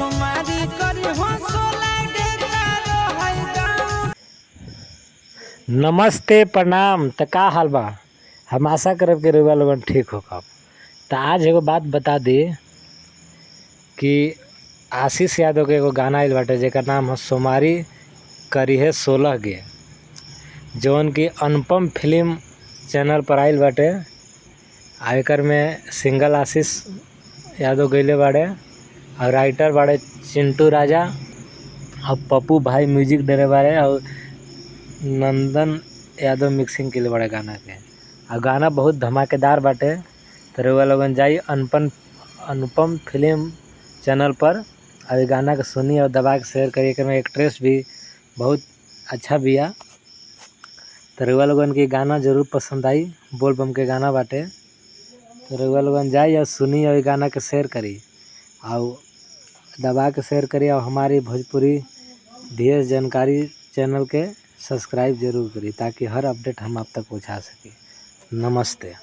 सोमारी करी हो सोला देता रहै गाँव। नमस्ते प्रणाम। त का हाल बा? हम आशा करब कि रउआ लोगन ठीक होखब। त आज एगो बात बता दी कि आशीष यादव के एगो गाना आइल बाटे जेकर नाम है सोमारी करिहे 16 गे, जौन कि अनुपम फिल्म चैनल पर आइल बाटे। आ एकर में सिंगल आशीष यादव गइले बाड़े और राइटर बाड़े चिंटू राजा और पप्पू भाई म्यूजिक देले बाड़े और नंदन यादव मिक्सिंग के लिए बड़े गाना के। और गाना बहुत धमाकेदार बाटे। तो रउआ लोगन जाई अनुपम फिल्म चैनल पर और ये गाना के सुनी और दबा के शेयर करिए। कि एक्ट्रेस भी बहुत अच्छा बिया। तो रउआ लोगन के गाना जरूर पसंद आई, बोल बम के गाना बाटे। तो रउआ लोगन जाई और सुनी और गाना के शेयर करी और दबा के शेयर करी और हमारी भोजपुरी ढेर जानकारी चैनल के सब्सक्राइब जरूर करी ताकि हर अपडेट हम आप तक पहुंचा सकें। नमस्ते।